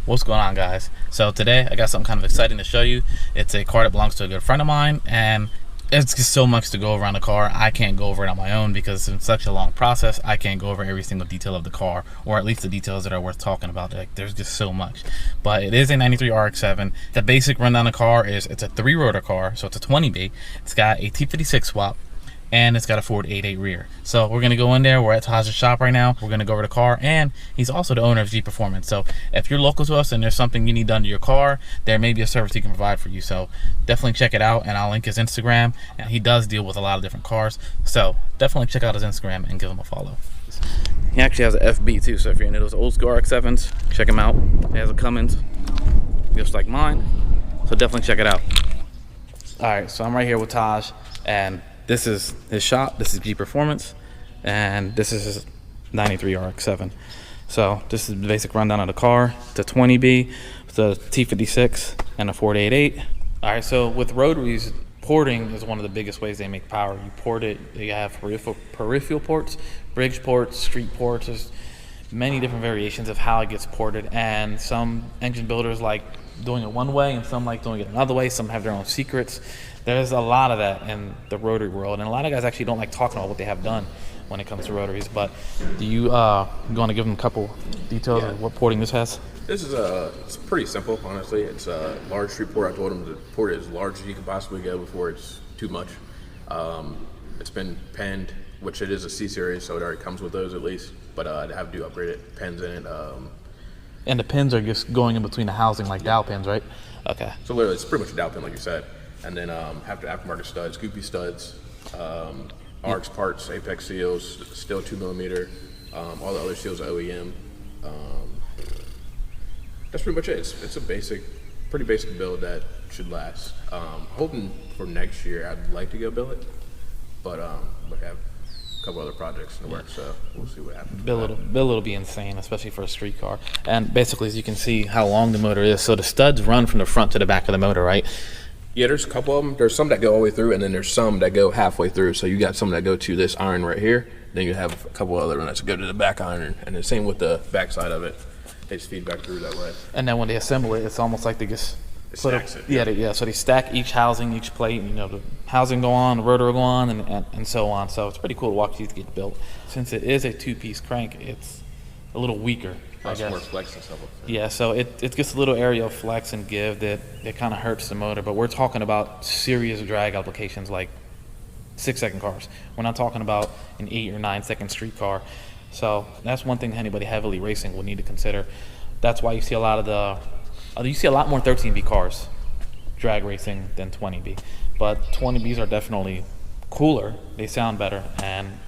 What's going on, guys? So today I got something kind of exciting to show you. It's a car that belongs to a good friend of mine, and it's just so much to go over on the car. I can't go over it on my own because it's such a long process. I can't go over every single detail of the car, or at least the details that are worth talking about. Like, there's just so much. But it is a 93 RX-7. The basic rundown of the car is it's a 3-rotor car, so it's a 20B. It's got a T56 swap, and it's got a Ford 8.8 rear. So we're gonna go in there. We're at Tajh's shop right now. We're gonna go over the car, and he's also the owner of G Performance. So if you're local to us and there's something you need done to your car, there may be a service he can provide for you. So definitely check it out, and I'll link his Instagram. And he does deal with a lot of different cars, so definitely check out his Instagram and give him a follow. He actually has an FB too, so if you're into those old school RX-7s, check him out. He has a Cummins, just like mine. So definitely check it out. All right, so I'm right here with Tajh, and this is his shop. This is G Performance, and this is his 93 RX-7. So this is the basic rundown of the car. It's a 20B, it's a T56, and a Ford 8.8. All right, so with rotaries, porting is one of the biggest ways they make power. You port it, you have peripheral ports, bridge ports, street ports. There's many different variations of how it gets ported, and some engine builders like doing it one way, and some like doing it another way. Some have their own secrets. There's a lot of that in the rotary world, and a lot of guys actually don't like talking about what they have done when it comes to rotaries. But do you want to give them a couple details of what porting this has? This is it's pretty simple, honestly. It's a large street port. I told him to port it as large as you can possibly go before it's too much. It's been penned, which it is a C-series, so it already comes with those at least. But I'd have to upgrade it. Pens in it. And the pins are just going in between the housing like dowel pins, right? Okay. So literally, it's pretty much a dowel pin, like you said. And then have the aftermarket studs, goopy studs, RX parts, Apex seals, still 2mm, all the other seals are OEM. That's pretty much it. It's a pretty basic build that should last. Hoping for next year, I'd like to go build it, but we have a couple other projects in the works, so we'll see what happens. Build will be insane, especially for a street car. And basically, as you can see how long the motor is, so the studs run from the front to the back of the motor, right? Yeah, there's a couple of them. There's some that go all the way through, and then there's some that go halfway through. So you got some that go to this iron right here. Then you have a couple other ones that go to the back iron, and the same with the back side of it. They just feed back through that way. And then when they assemble it, it's almost like they just stacks it. Yeah. So they stack each housing, each plate. And, the housing go on, the rotor will go on, and so on. So it's pretty cool to watch these get built. Since it is a 2-piece crank, it's a little weaker. I guess. More flex and stuff. Yeah, so it gets a little area of flex and give that kind of hurts the motor, but we're talking about serious drag applications like 6-second cars. We're not talking about an 8 or 9-second street car. So that's one thing anybody heavily racing will need to consider. That's why you see a lot more 13B cars drag racing than 20B. But 20Bs are definitely cooler. They sound better, and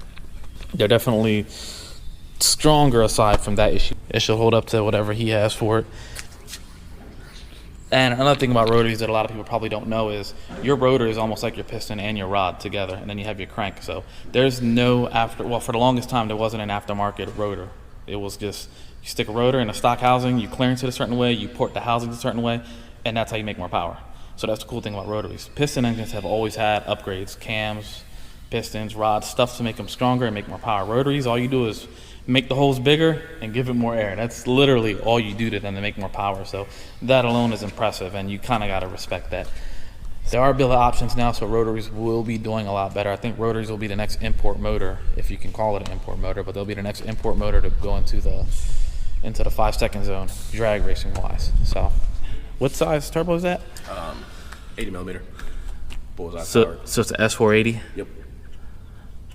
they're definitely stronger aside from that issue. It should hold up to whatever he has for it. And another thing about rotaries that a lot of people probably don't know is your rotor is almost like your piston and your rod together, and then you have your crank. So there's no for the longest time there wasn't an aftermarket rotor. It was just you stick a rotor in a stock housing, you clearance it a certain way, you port the housing a certain way, and that's how you make more power. So that's the cool thing about rotaries. Piston engines have always had upgrades, cams, pistons, rods, stuff to make them stronger and make more power. Rotaries, all you do is make the holes bigger and give it more air. That's literally all you do to them to make more power. So that alone is impressive, and you kind of got to respect that. There are billet options now, so rotaries will be doing a lot better. I think rotaries will be the next import motor, if you can call it an import motor, but they'll be the next import motor to go into the 5-second zone, drag racing wise. So what size turbo is that? 80mm. Bullseye So powered. So it's an S480? Yep.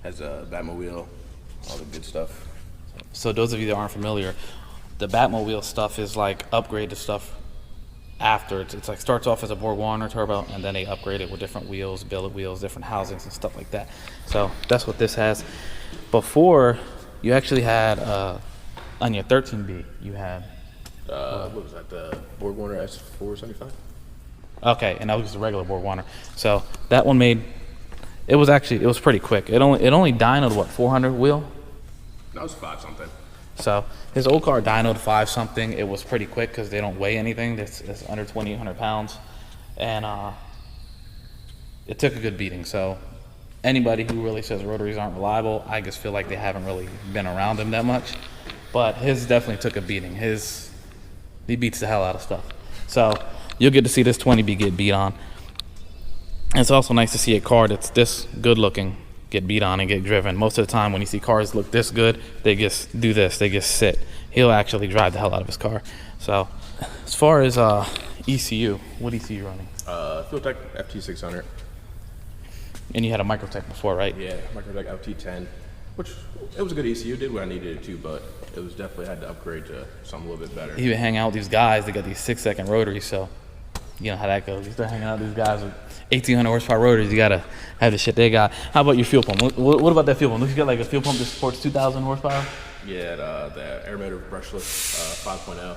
Has a Batmobile, all the good stuff. So those of you that aren't familiar, the Batmobile stuff is like upgraded stuff after. It's like starts off as a Borg Warner turbo, and then they upgrade it with different wheels, billet wheels, different housings and stuff like that. So that's what this has. Before, you actually had on your 13B, you had what was that? The Borg Warner S475. Okay, and that was just a regular Borg Warner. So that one it was pretty quick. It only dynoed what, 400 wheel? That was 5 something. So his old car dynoed 5 something. It was pretty quick because they don't weigh anything. It's under 2,800 pounds, and it took a good beating. So anybody who really says rotaries aren't reliable, I just feel like they haven't really been around them that much. But his definitely took a beating. He beats the hell out of stuff. So you'll get to see this 20B get beat on. And it's also nice to see a car that's this good looking get beat on and get driven. Most of the time when you see cars look this good, they just do this, they just sit. He'll actually drive the hell out of his car. So as far as ECU, what ECU running? Fueltech FT600. And you had a Microtech before, right? Yeah, Microtech FT10, which it was a good ECU, did what I needed it to, but it was definitely had to upgrade to something a little bit better. You hang out with these guys, they got these 6-second rotaries, so you know how that goes. You start hanging out with these guys with 1,800 horsepower rotors, you gotta have the shit they got. How about your fuel pump? What about that fuel pump? Don't you got like a fuel pump that supports 2,000 horsepower? Yeah, the air motor brushless 5.0.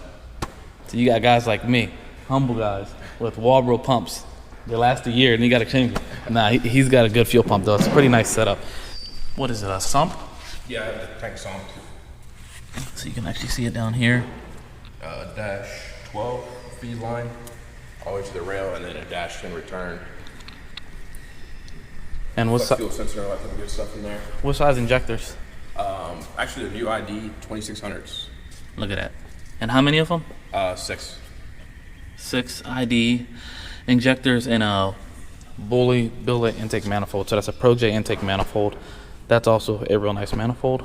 So you got guys like me, humble guys, with Walbro pumps. They last a year and you gotta change it. Nah, he's got a good fuel pump though. It's a pretty nice setup. What is it, a sump? Yeah, I have the tank sump. So you can actually see it down here. Dash 12 feed line, all the way to the rail, and then a dash 10 return. And what's fuel sensor, like some good stuff in there. what size injectors? Actually, the new ID 2600s. Look at that. And how many of them? 6. 6 ID injectors and a Bully billet intake manifold. So that's a Pro J intake manifold. That's also a real nice manifold.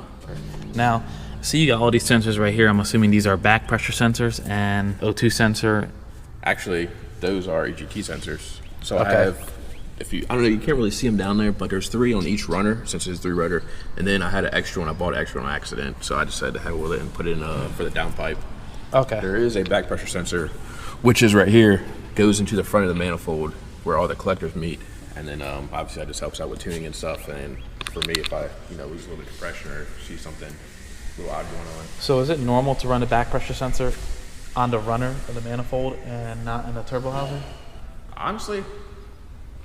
Now, see you got all these sensors right here. I'm assuming these are back pressure sensors and O2 sensor. Actually, those are Egt sensors. So Okay. I have, I don't know, you can't really see them down there, but there's 3 on each runner since it's 3 rotor. And then I had an extra one. I bought an extra on accident, so I decided to have with it and put it in for the downpipe. Okay. There is a back pressure sensor, which is right here, goes into the front of the manifold where all the collectors meet. And then obviously that just helps out with tuning and stuff. And for me, if I lose a little bit of compression or see something a little odd going on. So is it normal to run a back pressure sensor on the runner of the manifold and not in the turbo housing? Honestly,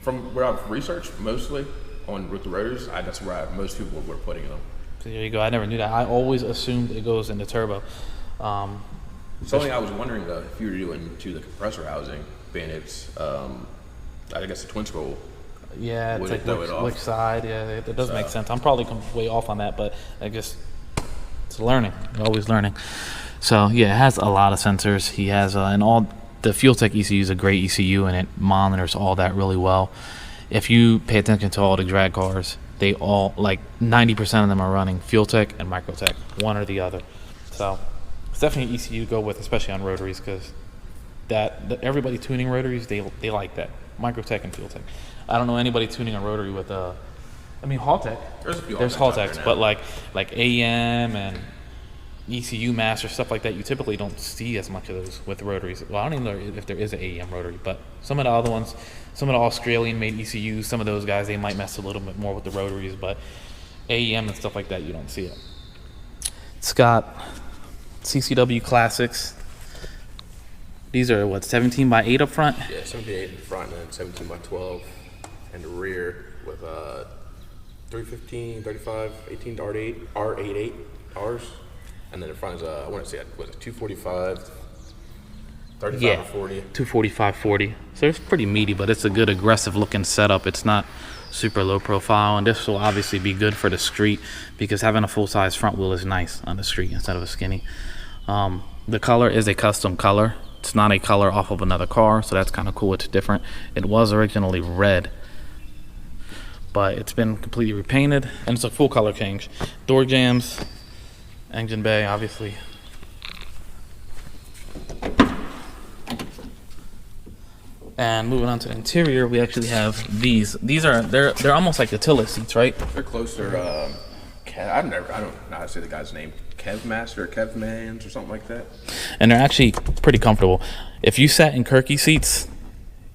from where I've researched mostly with the rotors, that's where most people were putting them. So there you go. I never knew that. I always assumed it goes in the turbo. Something I was wondering though, if you were doing to the compressor housing, being it's, I guess the twin scroll. Yeah, it's Would like it throw it off? which side. Yeah, it does make sense. I'm probably way off on that, but I guess it's learning. You're always learning. So yeah, it has a lot of sensors. He has and all the Fueltech ECU is a great ECU, and it monitors all that really well. If you pay attention to all the drag cars, they all, like 90% of them are running Fueltech and Microtech, one or the other. So it's definitely an ECU to go with, especially on rotaries, because everybody tuning rotaries, they like that. Microtech and Fueltech. I don't know anybody tuning a rotary with Haltech. There's a few There's Haltechs out there Haltechs, now. but like AEM and ECU Master, stuff like that, you typically don't see as much of those with rotaries. Well, I don't even know if there is an AEM rotary, but some of the other ones, some of the Australian-made ECUs, some of those guys, they might mess a little bit more with the rotaries, but AEM and stuff like that, you don't see it. It's got CCW Classics. These are, what, 17 by 8 up front? Yeah, 17.8 in the front and then 17 by 12 in the rear with 315, 35, 18 to R88 Rs. And then the front is, I want to say, was it 245, 35 or 40? 245, 40. So it's pretty meaty, but it's a good aggressive looking setup. It's not super low profile, and this will obviously be good for the street because having a full-size front wheel is nice on the street instead of a skinny. The color is a custom color. It's not a color off of another car, so that's kind of cool. It's different. It was originally red, but it's been completely repainted, and it's a full color change. Door jambs, engine bay, obviously. And moving on to the interior, we actually have these. They're almost like the Tilla seats, right? They're closer. I don't know how to say the guy's name. Kevmaster, Kevmans, or something like that. And they're actually pretty comfortable. If you sat in Kirky seats,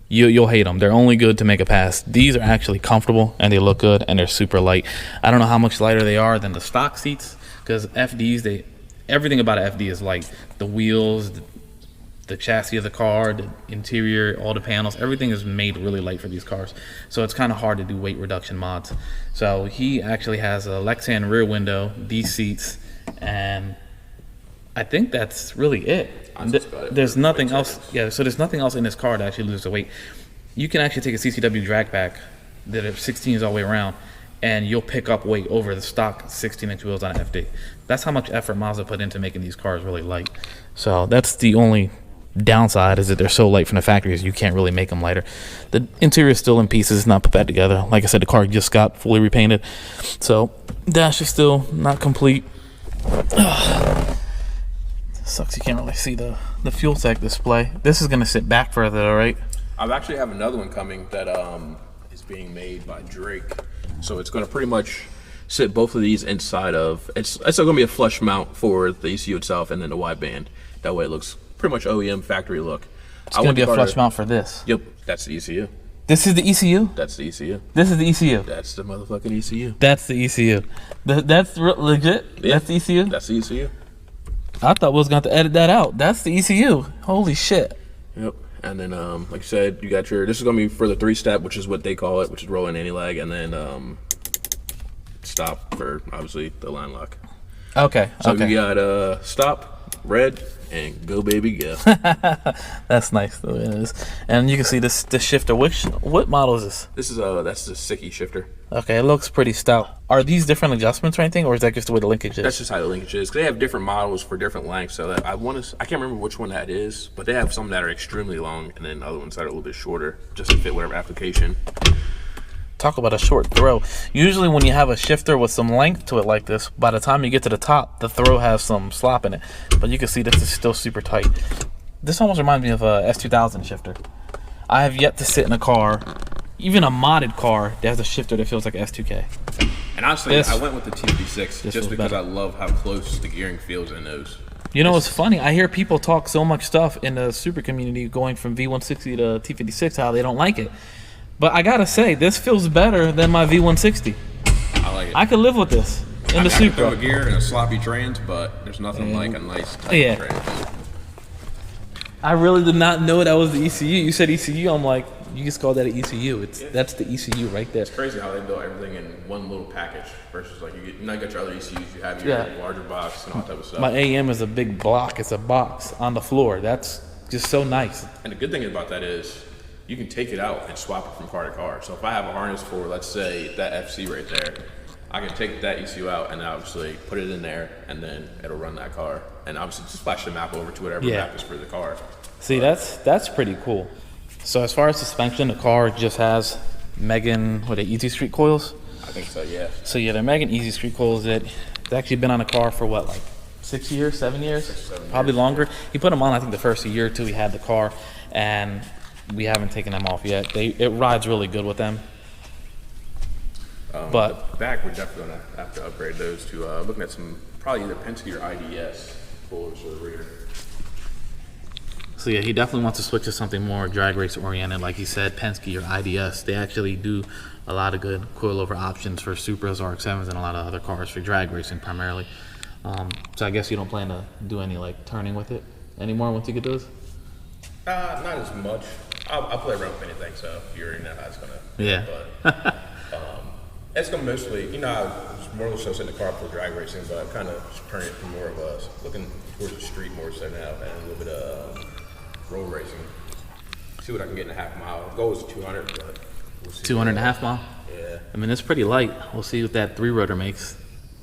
you'll hate them. They're only good to make a pass. These are actually comfortable and they look good and they're super light. I don't know how much lighter they are than the stock seats because FDs, everything about an FD is light. The wheels, the chassis of the car, the interior, all the panels, everything is made really light for these cars. So it's kind of hard to do weight reduction mods. So he actually has a Lexan rear window, these seats, and I think that's really it. There's nothing else. Yeah, so there's nothing else in this car that actually loses the weight. You can actually take a CCW drag pack that are 16s all the way around and you'll pick up weight over the stock 16-inch wheels on an FD. That's how much effort Mazda put into making these cars really light. So that's the only downside, is that they're so light from the factories, you can't really make them lighter. The interior is still in pieces, not put back together. Like I said, the car just got fully repainted, so dash is still not complete. Sucks you can't really see the Fueltech display. This is gonna sit back further, all right? I actually have another one coming that is being made by Drake, so it's gonna pretty much sit both of these inside of. It's gonna be a flush mount for the ECU itself, and then the wideband. That way it looks pretty much OEM factory look. It's gonna be a flush mount for this. Yep, that's the ECU. This is the ECU? That's the ECU. This is the ECU? That's the motherfucking ECU. That's the ECU. That's legit? Yeah, that's the ECU? That's the ECU. I thought we was going to have to edit that out. That's the ECU. Holy shit. Yep. And then, like I said, you got your, this is going to be for the 3-step, which is what they call it, which is rolling anti-lag, and then stop for, obviously, the line lock. Okay. So okay. you got stop, red, and go baby go. That's nice though. It is. And you can see this shifter. What model is this? This is that's the Sicky shifter. Okay, it looks pretty stout. Are these different adjustments or anything, or is that just the way the linkage is? That's just how the linkage is. 'Cause they have different models for different lengths. So that I can't remember which one that is, but they have some that are extremely long, and then other ones that are a little bit shorter, just to fit whatever application. Talk about a short throw. Usually when you have a shifter with some length to it like this, by the time you get to the top, the throw has some slop in it. But you can see this is still super tight. This almost reminds me of a S2000 shifter. I have yet to sit in a car, even a modded car, that has a shifter that feels like S2K. And honestly, I went with the T56 just because I love how close the gearing feels in those. You know, it's funny. I hear people talk so much stuff in the Supra community going from V160 to T56, how they don't like it. But I gotta say, this feels better than my V160. I like it. I could live with this in the Supra. Throw a gear and a sloppy trans, but there's nothing like a nice tight trans. I really did not know that was the ECU. You said ECU, I'm like, you just call that an ECU. That's the ECU right there. It's crazy how they build everything in one little package versus like you got your other ECUs, you have your larger box and all that type of stuff. My AM is a big block. It's a box on the floor. That's just so nice. And the good thing about that is you can take it out and swap it from car to car. So if I have a harness for, let's say, that FC right there, I can take that ECU out and obviously put it in there, and then it'll run that car. And obviously just flash the map over to whatever map is for the car. See, that's pretty cool. So as far as suspension, the car just has Megan, Easy Street coils? I think so, yeah. So yeah, they're Megan Easy Street coils. It's actually been on the car for what, like 6 years, 7 years? 6 or 7 Probably years. longer. He put them on, I think, the first year or two he had the car, and we haven't taken them off yet. It rides really good with them. But back, we're definitely gonna have to upgrade those to looking at some probably either Penske or IDS pullers for the rear. so yeah, he definitely wants to switch to something more drag race oriented, like he said, Penske or IDS. They actually do a lot of good coilover options for Supras, RX-7s, and a lot of other cars for drag racing primarily. So I guess you don't plan to do any like turning with it anymore once you get those? Not as much. I'll play around with anything, so you already know how it's gonna be. Yeah. But it's gonna mostly, I was more or less in the car for drag racing, but I'm kind of turning it to more of a looking towards the street more so now, and a little bit of road racing. See what I can get in a half mile. The goal is 200, but we'll see. 200 and a half mile? Yeah. I mean, it's pretty light. We'll see what that 3-rotor makes.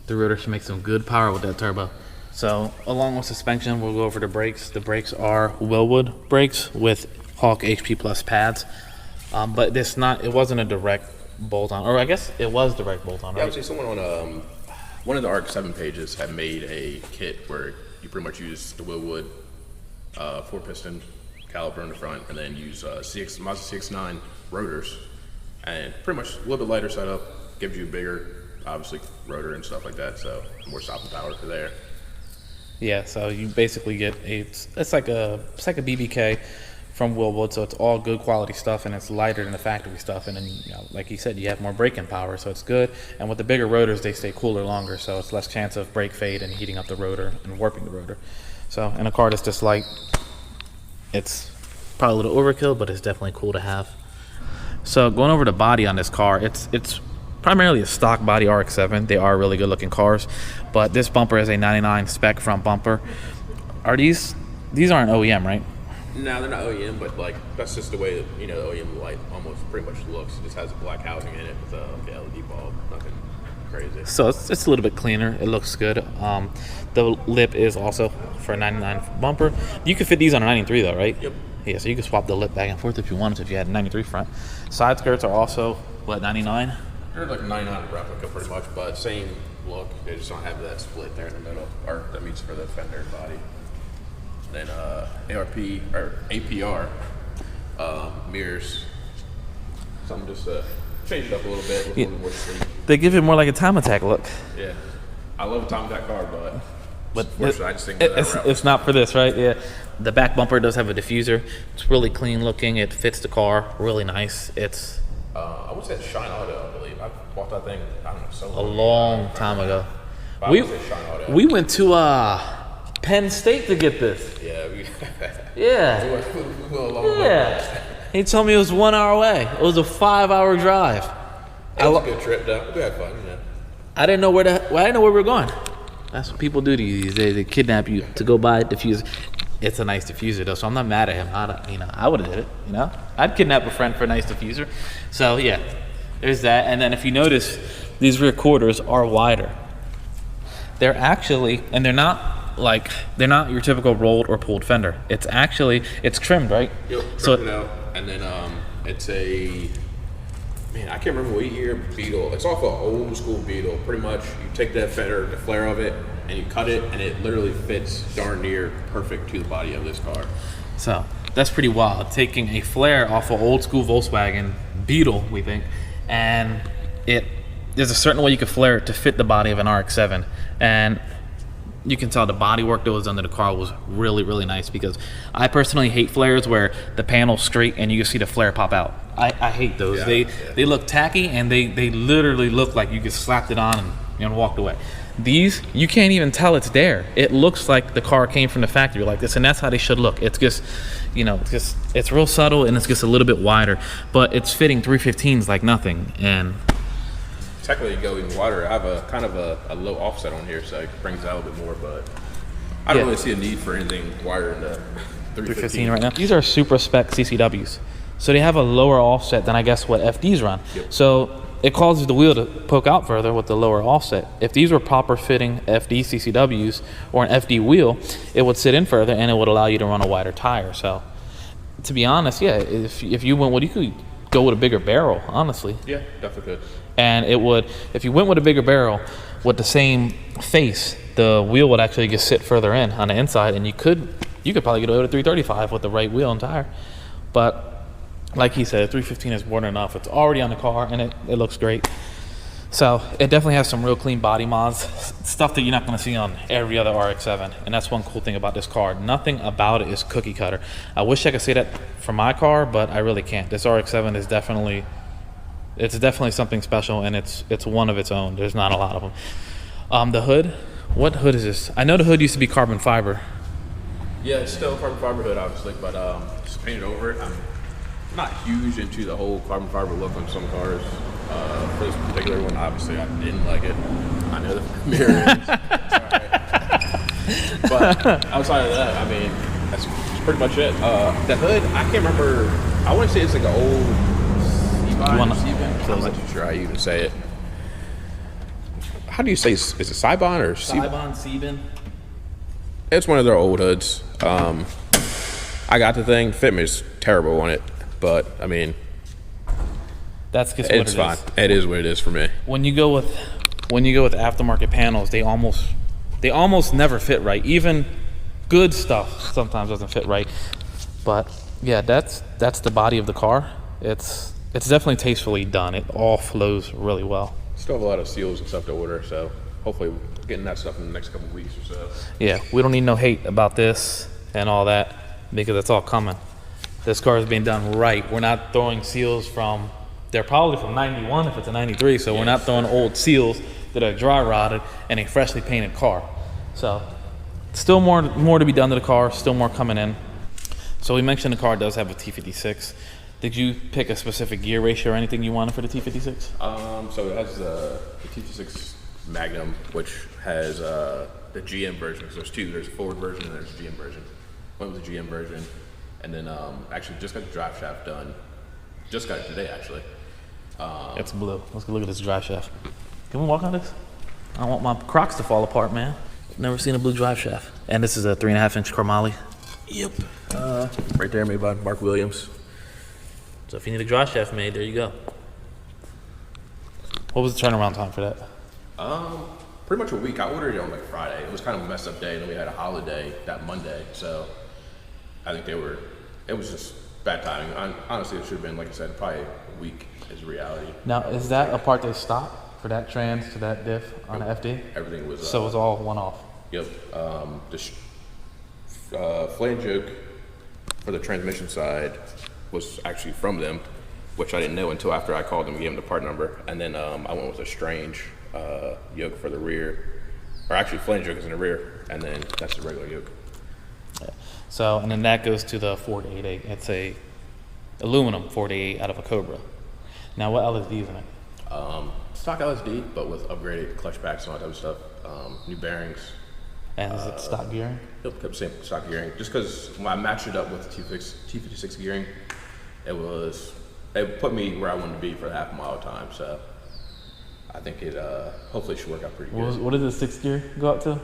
3-rotor should make some good power with that turbo. So, along with suspension, we'll go over the brakes. The brakes are Willwood brakes with Hawk HP Plus pads. But it wasn't a direct bolt-on, or I guess it was direct bolt-on, right? Yeah, I would say someone on one of the Rx7 pages had made a kit where you pretty much use the Willwood 4-piston caliper in the front, and then use Mazda CX-9 rotors, and pretty much a little bit lighter setup, gives you a bigger, obviously, rotor and stuff like that, so more stopping power for there. Yeah, so you basically get it's like a BBK from Willwood, so it's all good quality stuff, and it's lighter than the factory stuff, and then like you said, you have more braking power, so it's good. And with the bigger rotors, they stay cooler longer, so it's less chance of brake fade and heating up the rotor and warping the rotor. So in a car that's this light, it's probably a little overkill, but it's definitely cool to have. So going over the body on this car, it's primarily a stock body RX-7. They are really good looking cars, but this bumper is a 99 spec front bumper. Are these aren't OEM, right? No, they're not OEM, but like that's just the way that, you know, the OEM light almost pretty much looks. It just has a black housing in it with a like LED bulb. Nothing crazy. So it's a little bit cleaner. It looks good. The lip is also for a 99 bumper. You could fit these on a 93 though, right? Yep. Yeah, so you could swap the lip back and forth if you wanted to, if you had a 93 front. Side skirts are also, what, 99? They're like a 99 replica pretty much, but same look. They just don't have that split there in the middle, or that meets for the fender body. Then ARP or APR mirrors. Something just changed it up a little bit. Look a little more sleek. They give it more like a time attack look. Yeah, I love a Tom that car, but unfortunately, I just think it's not for this, right? Yeah. The back bumper does have a diffuser. It's really clean looking. It fits the car really nice. It's I would say Shine Auto, I believe. I bought that thing, I don't know, so a long time ago. Shine We went to Penn State to get this. Yeah, Yeah. we went a long way. Yeah. He told me it was 1 hour away. It was a 5-hour drive. It was a good trip, though. We had fun, yeah. I didn't know where we were going. That's what people do these days. They kidnap you to go buy a diffuser. It's a nice diffuser though, so I'm not mad at him. I would have did it. You know, I'd kidnap a friend for a nice diffuser. So yeah, there's that. And then if you notice, these rear quarters are wider. They're actually, and they're not your typical rolled or pulled fender. It's trimmed, right? Yep. So it out, and then it's a. Man, I can't remember what year Beetle. It's off an old school Beetle. Pretty much, you take that fender, the flare of it, and you cut it, and it literally fits darn near perfect to the body of this car. So that's pretty wild. Taking a flare off an old school Volkswagen Beetle, we think, and there's a certain way you can flare it to fit the body of an RX-7, and you can tell the body work that was under the car was really, really nice, because I personally hate flares where the panel's straight and you can see the flare pop out. I hate those. Yeah, they look tacky, and they literally look like you just slapped it on and walked away. These, you can't even tell it's there. It looks like the car came from the factory like this, and that's how they should look. It's just, it's real subtle, and it's just a little bit wider, but it's fitting 315s like nothing. And technically, you go even wider. I have a kind of a low offset on here, so it brings it out a bit more, but I don't really see a need for anything wider than the 315 right now. These are Supra spec CCWs, so they have a lower offset than I guess what FDs run. Yep. So it causes the wheel to poke out further with the lower offset. If these were proper fitting FD CCWs or an FD wheel, it would sit in further and it would allow you to run a wider tire. So to be honest, yeah, if you went, you could go with a bigger barrel, honestly. Yeah, definitely could. And it would, if you went with a bigger barrel with the same face, the wheel would actually just sit further in on the inside, and you could probably get away with a 335 with the right wheel and tire. But like he said, 315 is more than enough. It's already on the car, and it looks great. So it definitely has some real clean body mods, stuff that you're not going to see on every other RX-7. And that's one cool thing about this car. Nothing about it is cookie cutter. I wish I could say that for my car, but I really can't. This RX-7 is definitely something special, and it's one of its own. There's not a lot of them. The hood, what hood is this? I know the hood used to be carbon fiber. Yeah, it's still a carbon fiber hood, obviously, but just painted over it. I'm not huge into the whole carbon fiber look on some cars. For this particular one, obviously, I didn't like it. I know the mirror is. It's all right. But outside of that, I mean, that's pretty much it. The hood, I can't remember. I want to say it's like an old Seabon. I'm not too sure how you even say it. How do you say? Is it Seabon or Seabon? It's one of their old hoods. I got the thing. Fitment is terrible on it, but I mean, that's just what it's fine. It is what it is for me. When you go with aftermarket panels, they almost never fit right. Even good stuff sometimes doesn't fit right. But yeah, that's the body of the car. It's definitely tastefully done. It all flows really well. Still have a lot of seals and stuff to order, so hopefully we're getting that stuff in the next couple of weeks or so. Yeah, we don't need no hate about this and all that, because it's all coming. This car is being done right. We're not throwing seals they're probably from 91 if it's a 93, so we're not throwing old seals that are dry rotted in a freshly painted car. So still more to be done to the car, still more coming in. So we mentioned the car does have a T56. Did you pick a specific gear ratio or anything you wanted for the T56? So it has the T56 Magnum, which has the GM version. So there's two. There's a Ford version and there's a GM version. Went with the GM version, And then actually just got the drive shaft done. Just got it today, actually. It's blue. Let's go look at this drive shaft. Can we walk on this? I don't want my Crocs to fall apart, man. Never seen a blue drive shaft. And this is a 3.5-inch chromoly. Yep. Right there, made by Mark Williams. So if you need a drive shaft made, there you go. What was the turnaround time for that? Pretty much a week. I ordered it on like Friday. It was kind of a messed up day, and then we had a holiday that Monday. So I think it was just bad timing. Honestly, it should have been, like I said, probably a week is reality. Now, is that a part they stopped for that trans to that diff on the FD? Everything was. So it was all one off. Yep. The flange yoke for the transmission side was actually from them, which I didn't know until after I called them and gave them the part number. And then I went with a strange yoke for the rear, or actually flange yoke is in the rear, and then that's the regular yoke. Yeah. So, and then that goes to the Ford 88. It's a aluminum Ford 88 out of a Cobra. Now, what LSD is in it? Stock LSD, but with upgraded clutch packs and all that type of stuff. New bearings. And is it stock gearing? Yep, kept same stock gearing. Just because when I matched it up with the T56 gearing, it put me where I wanted to be for the half-mile time. So I think it hopefully should work out pretty good. What does the 6th gear go up to?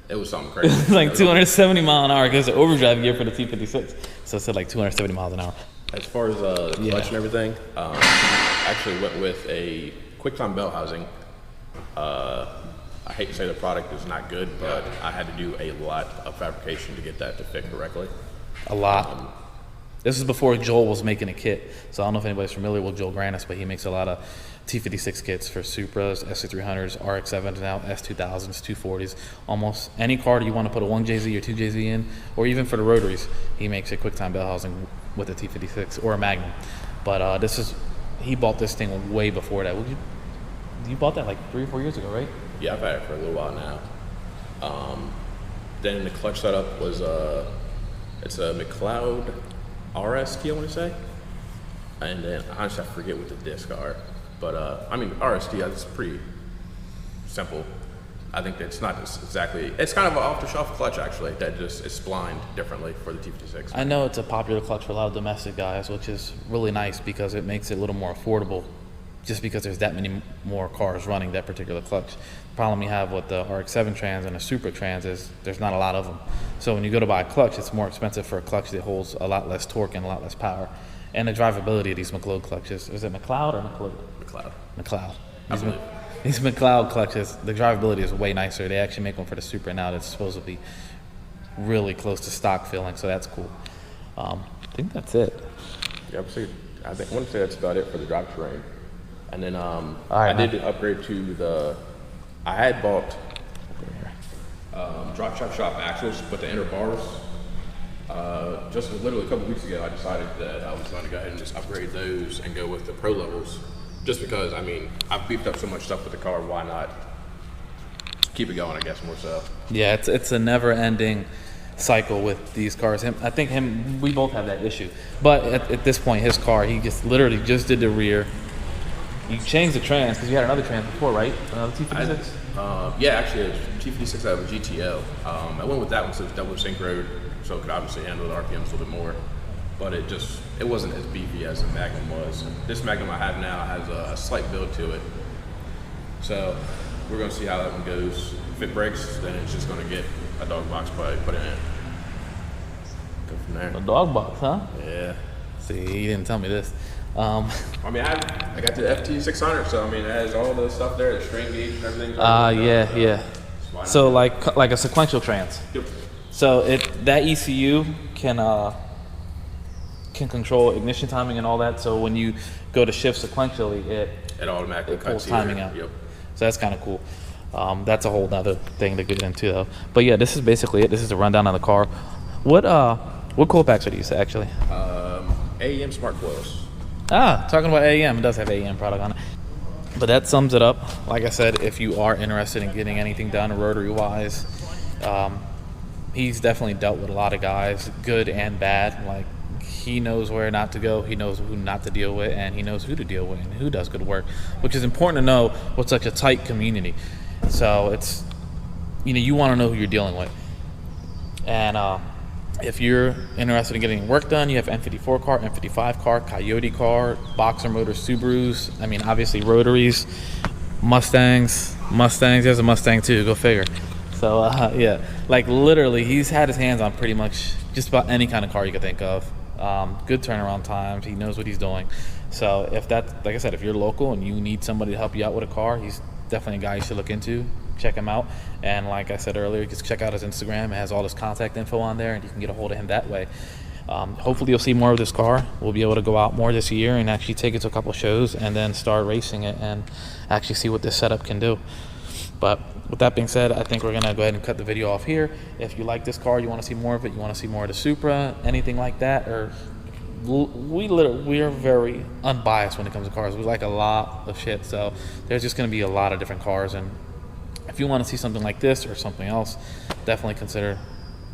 It was something crazy. It's like 270 mile an hour because the overdrive gear for the T56. So it said like 270 miles an hour. As far as the clutch and everything, I actually went with a QuickTime belt housing. I hate to say the product is not good, but I had to do a lot of fabrication to get that to fit correctly. A lot. This is before Joel was making a kit. So I don't know if anybody's familiar with Joel Grannis, but he makes a lot of T56 kits for Supras, SC300s, RX7s now, S2000s, 240s. Almost any car you want to put a 1JZ or 2JZ in, or even for the rotaries, he makes a QuickTime bell housing with a T56 or a Magnum. But he bought this thing way before that. You bought that like 3 or 4 years ago, right? Yeah, I've had it for a little while now. Then the clutch setup was it's a McLeod RST, I want to say. And then honestly, I forget what the discs are. But I mean, RST, it's pretty simple. I think it's not exactly, it's kind of an off-the-shelf clutch actually, that just is splined differently for the T56. I know it's a popular clutch for a lot of domestic guys, which is really nice because it makes it a little more affordable just because there's that many more cars running that particular clutch. The problem you have with the RX-7 trans and the Supra trans is there's not a lot of them. So when you go to buy a clutch, it's more expensive for a clutch that holds a lot less torque and a lot less power. And the drivability of these McLeod clutches, is it McLeod or McLeod? McLeod. These McLeod clutches, the drivability is way nicer. They actually make one for the Supra now that's supposed to be really close to stock feeling, so that's cool. I think that's it. Yeah, I want to say that's about it for the drivetrain. And then I did upgrade to I had bought drop shop axles, but the inner bars. Just literally a couple weeks ago, I decided that I was going to go ahead and just upgrade those and go with the pro levels. Just because, I mean, I've beefed up so much stuff with the car, why not keep it going, I guess, more so. Yeah, it's a never-ending cycle with these cars. We both have that issue. But at this point, his car, he just literally just did the rear. You changed the trans, because you had another trans before, right? Another T56? Yeah, actually, a T56 out of a GTO. I went with that one so it's double synchroed, so it could obviously handle the RPMs a little bit more. But it wasn't as beefy as the Magnum was. This Magnum I have now has a slight build to it. So we're going to see how that one goes. If it breaks, then it's just going to get a dog box probably put in it. Go from there. A dog box, huh? Yeah. See, he didn't tell me this. I mean, I got the FT600, so I mean, it has all the stuff there, the strain gauge and everything. Yeah. So like a sequential trans. Yep. So that ECU can control ignition timing and all that. So when you go to shift sequentially, it automatically pulls cuts timing out. Yep. So that's kind of cool. That's a whole other thing to get into though. But yeah, this is basically it. This is a rundown on the car. What coil packs are these actually? AEM Smart Coils. Talking about AEM, it does have AEM product on it. But that sums it up. Like I said, if you are interested in getting anything done rotary wise, he's definitely dealt with a lot of guys, good and bad. Like, he knows where not to go, he knows who not to deal with, and he knows who to deal with and who does good work, which is important to know with such a tight community. So it's, you want to know who you're dealing with. And If you're interested in getting work done, you have N54 car, N55 car, Coyote car, boxer motor Subarus. I mean, obviously Rotaries, Mustangs. There's a Mustang too. Go figure. So yeah, like literally, he's had his hands on pretty much just about any kind of car you could think of. Good turnaround times. He knows what he's doing. So if that's, like I said, if you're local and you need somebody to help you out with a car, he's definitely a guy you should look into. Check him out. And like I said earlier, just check out his Instagram. It has all his contact info on there, and you can get a hold of him that way. Hopefully you'll see more of this car. We'll be able to go out more this year and actually take it to a couple shows and then start racing it and actually see what this setup can do. But with that being said, I think we're gonna go ahead and cut the video off here. If you like this car, you want to see more of it, you want to see more of the Supra, anything like that, or we are very unbiased when it comes to cars. We like a lot of shit, so there's just going to be a lot of different cars. And if you want to see something like this or something else, definitely consider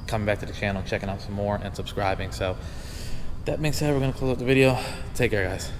coming back to the channel, checking out some more, and subscribing. So that being said, we're going to close up the video. Take care, guys.